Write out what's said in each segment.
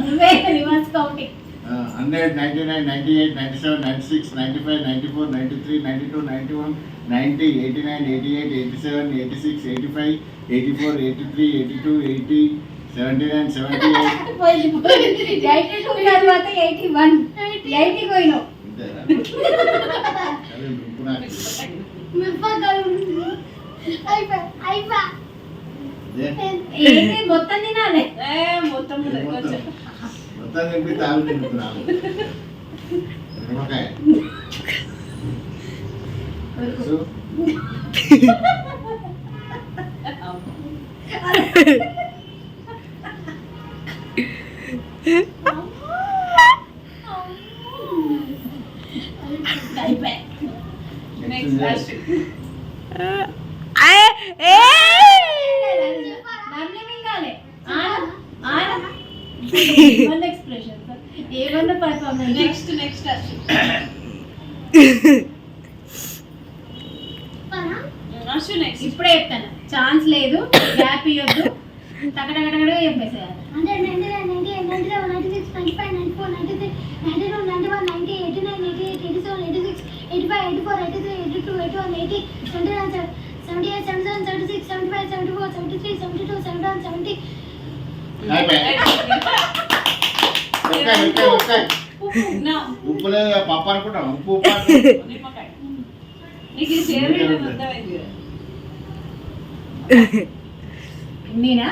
నువ్వే reverse counting 100, 99, 98, 97, 96, 95, 94, 93, 92, 91, 90, 89, 88, 87, 86, 85, 84, 83, 82, 80, 79, 78. పోయింది 82 తర్వాత 81 80 పోయినావు. ఏంటి మొత్తం తినాలి? మొత్తం తింపి తాగు తింటున్నాను. నిమ్మకాయ ఏమన్నా పర్ఫార్మెన్స్ నెక్స్ట్ ఇప్పుడే చెప్తాను, ఛాన్స్ లేదు, గ్యాప్ ఇవ్వద్దు, టకటకటగా చెప్పేసేయాలి. ఉప్పు లేదు పప్పు అనుకుంటాను. ఉప్పు నేనా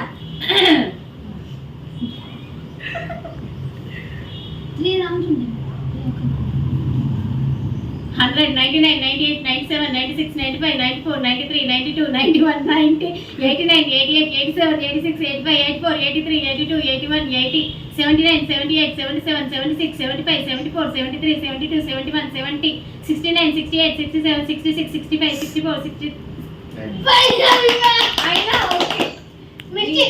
100, 99, 98, 97, 96, 95, 94, 93, 92, 91, 90, 89, 88, 87, 86, 85, 84, 83, 82, 81, 80, 79, 78, 77, 76, 75, 74, 73, 72, 71, 70, 69, 68, 67, 66, 65, 64, 60. అయినా ఓకే. మిర్చి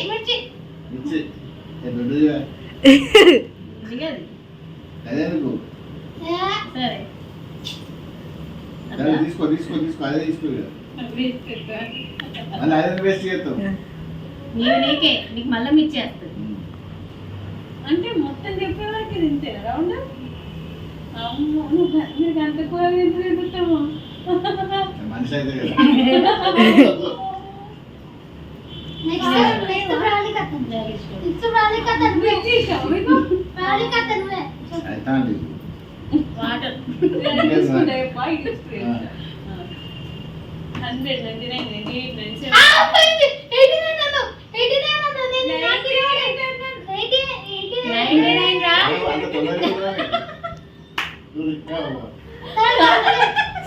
సరే తీసుకో అదే తీసుకో. మళ్ళీ అదే వేస్ట్ చేస్తావు. నీకు మళ్ళీ మిర్చి వేస్తుంది అంటే మొత్తం చెప్పేవాళ్ళకి తింటే రౌండ్. అమ్మో నీకు అంత కూర తింటాము మనిషి అయితే water 100, 99, 98, 97.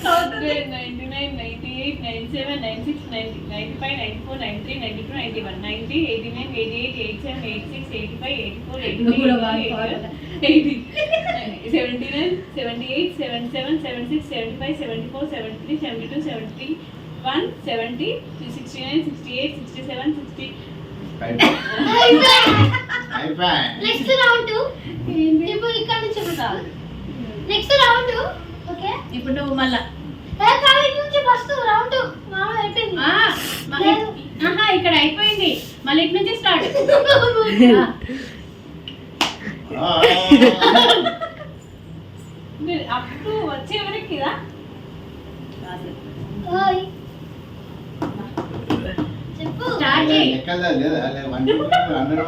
South Grade 99, 98, 97, 96, 90, 95, 94, 93, 92, 91, 90, 89, 88, 87, 86, 85, 84, 80, 79, 78, 77, 76, 75, 74, 73, 72, 71, 70, 69, 68, 67, 60. Next round ఇప్పుడు ఇక్కడ నుంచి చూడాలి. Next round okay. ఇప్పుడు నువ్వు మళ్ళా నుంచి ఫస్ట్ రౌండ్ మామ అయిపోయింది. ఇక్కడ అయిపోయింది, మళ్ళీ ఇటు నుంచి స్టార్ట్. అప్పుడు వచ్చే వరకు కదా చెప్పు. స్టార్ట్ చేయి. ఎక్కదా లేదా అందరూ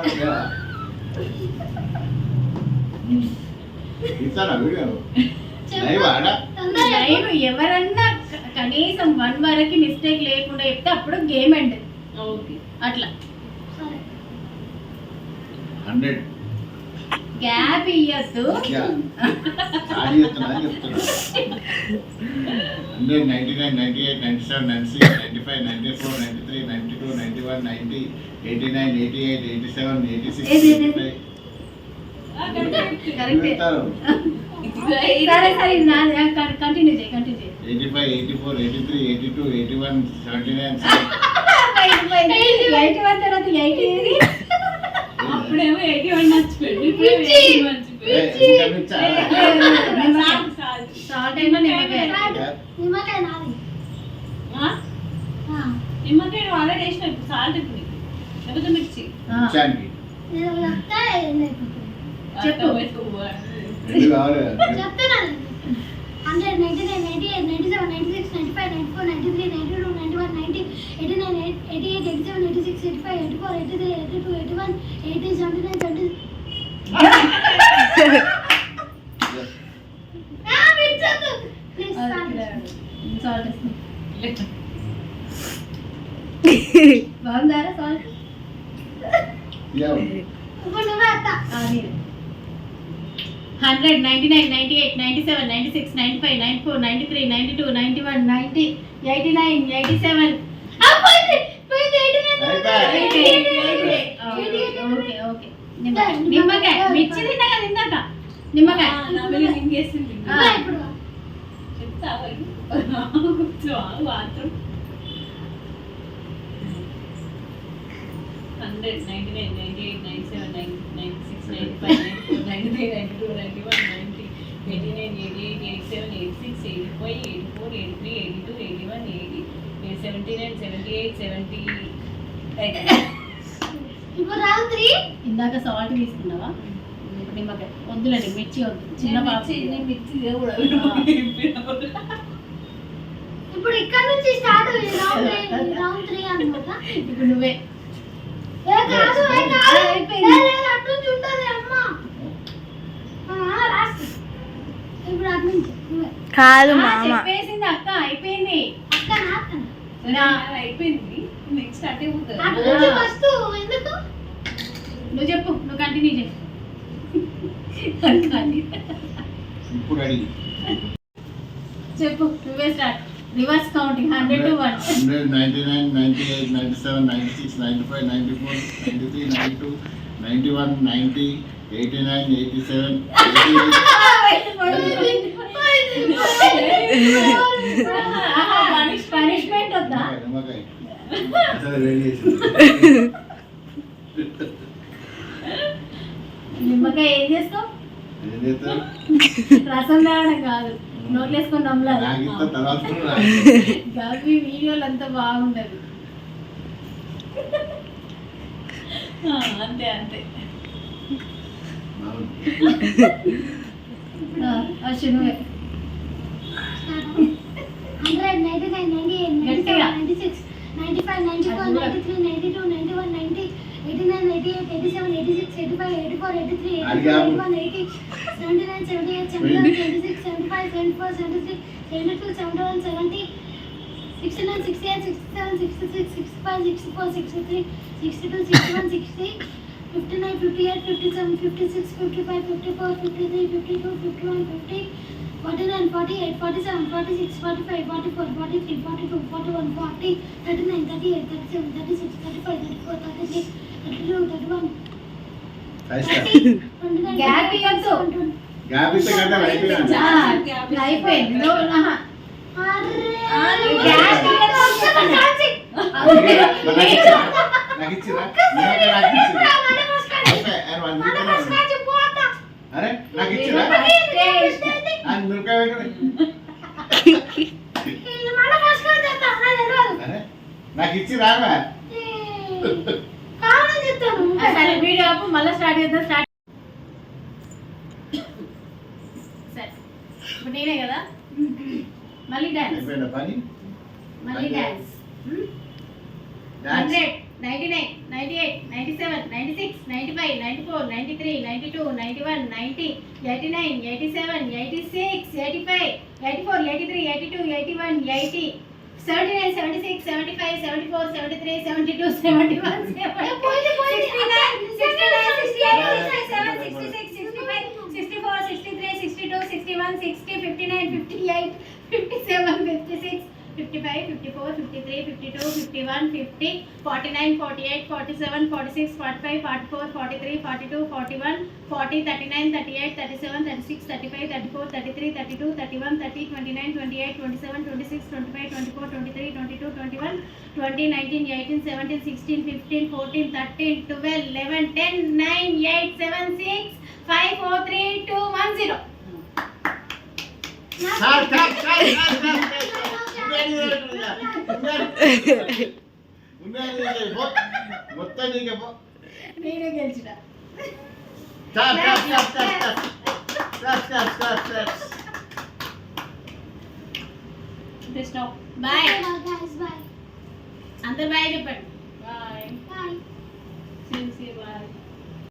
ఇస్తారా వీడియో లైవ్ ఆడ లైవ్ ఎవరన్నా కనీసం 1 వరకు మిస్టేక్ లేకుండా చెప్తే అప్పుడు గేమ్ ఎండ్. ఓకే అట్లా 100 గ్యాప్ ఇయ్యద్దు. 100, 99, 98, 97, 96, 95, 94, 93, 92, 91, 90, 89, 88, 87, 86, 85. కరెక్ట్. సరే కంటిన్యూ చేయి. 85, 84, 83, 82, 81, 79. 81 తర్వాత 80 ఏది? అప్పుడేమో 81 మర్చిపోయాడు, ఇప్పుడేమో 80 మర్చిపోయాడు. సాల్ట్ అయినా నిమ్మకాయ. నిమ్మకాయ నాది. నిమ్మకాయ ఆల్రెడీ వేసిన, ఇప్పుడు సాల్ట్ ఇప్పుడు లేకపోతే మిర్చి. నేను చెప్తా ఏం అయిపోతుంది. చెప్పు. రెండు కావాలి కదా. చెప్తున్నాను 100, 99, 98, 97, 96, 95, 94, 93, 92, 91, 90, 89, 88, 87, 86, 85, 84, 83, 82, 81, 80, 79, 70. పిచ్చదు. ప్లీజ్ సాల్ట్ బాగుందారా సాల్ట్ ఇయ్యవు. ఇప్పుడు నువ్వే అత్త. 100, 99, 98, 97, 96, 95, 94, 93, 92, 91, 90, 89, 87. పోయింది 89. ఓకే ఓకే నిమ్మకాయ మిర్చి తిన్నా కదా ఇందాక నిమ్మకాయ ఇంకేసింది ఇప్పుడు చెప్తావా బాత్రూమ్ 100, 99, 98, 97, 96, 95, 94, 93, 92, 91, 90, 89, 88, 87, 86, 85, 84, 83, 82, 81, 80, 79, 78, 70. ఇప్పుడు రావు 3. ఇందాక సాల్ట్ తీసుకున్నావా ఇప్పుడు నిమ్మకాయ వద్దులేండి మిర్చి వద్దు చిన్న పాప ఇప్పుడు ఇక్కడ నుంచి స్టార్ట్ రౌండ్ 3 అన్నమాట. ఇప్పుడు నువ్వే ఏ కాదు ఏ కాదు లేదు అటు నుంచి ఉంటది అమ్మ. లాస్ట్ ఇప్పుడు అటు నుంచి నువ్వే. కాదు ఆ, మామ. చెప్పేసింది అక్క అయిపోయింది అక్క నా అక్క అయిపోయింది నెక్స్ట్ అటే ఉంటుంది అటు నుంచి ఫస్ట్ ఎందుకు నువ్వు చెప్పు నువ్వు కంటిన్యూ చెప్పు ఇప్పుడు అడిగి చెప్పు నువ్వే start reverse counting 100 to 1 100, 99, 98, 97, 96, 95, 94, 93, 92, 91, 90, 89, 87, 88. Punishment వద్దా నిమ్మకాయ అసలు వేడి చేసింది. నిమ్మకాయ ఏం చేస్తావు ఏం చేస్తారు? రసం తాగడం కాదు నోట్లు వేసుకొని నమ్మలేదు నాకు ఇంత తర్వాత గవి వీడియోలు అంతా బాగుండదు అంతే అంతే అశ్వినువే 100, 99, 98, 97, 96, 95, 94, 93, 92, 91, 90, 89, 88, 87, 86, 85, 84, 83, 81, 80, 79, 78, 79, 26, 75, 74, 73, 72, 71, 70, 69, 68, 67, 66, 65, 64, 63, 62, 61, 60, 59, 58, 57, 56, 55, 54, 53, 52, 51, 50, 49, 48, 47, 46, 45, 44, 43, 42, 41, 40, 39, 38, 37, 36, 35, 34, 33, 32, 31, 29, Gap ఇవ్వద్దు. గ్యాప్ ఇస్తే కదా అయిపోయింది. అయిపోయింది నువ్వు ఆహా. Gap నాకు ఇచ్చిరా? నిమ్మకాయ నాకు ఇచ్చిరా? అయిపోయి, ఆయన వన్ వీక్లో ఉంది. అరే నాకు ఇచ్చిరా? ఆయన మిరపకాయ పెట్టండి. అరే నాకు ఇచ్చి రావా? సరే వీడియో ఆపు మళ్ళీ స్టార్ట్ చేద్దాం స్టార్ట్ సరే ఇప్పుడు నేనే కదా మళ్ళీ డాన్స్ అయిపోయిందా పని? మళ్ళీ dance 100, 99, 98, 97, 96, 95, 94, 93, 92, 91, 90, 89, 87, 86, 85, 84, 83, 82, 81, 80, 79, 76, 75, 74, 73, 72, 71, 69, 68, 65, 64, 63, 62, 61, 60, 59, 58, 57, 56, 55, 54, 53, 52, 51, 50, 49, 48, 47, 46, 45, 44, 43, 42, 41, 40, 39, 38, 37, 36, 35, 34, 33, 32, 31, 30, 29, 28, 27, 26, 25, 24, 23, 22, 21, 20, 19, 18, 17, 16, 15, 14, 13, 12, 11, 10, 9, 8, 7, 6, 5, 4, 3, 2, 1, 0. Sir, sir, sir, sir, sir, sir. ఉండాలి, ఉండాలి. ఉండాలి, ఉండాలి, పో. మొత్తం నీకే పో. నేనే గెలిచిన. Stop, stop, stop, stop, stop. Stop, stop, stop, stop. Okay, stop. Bye. guys, bye. అందరు బాయ్ చెప్పండి. Bye. Bye. See you, bye.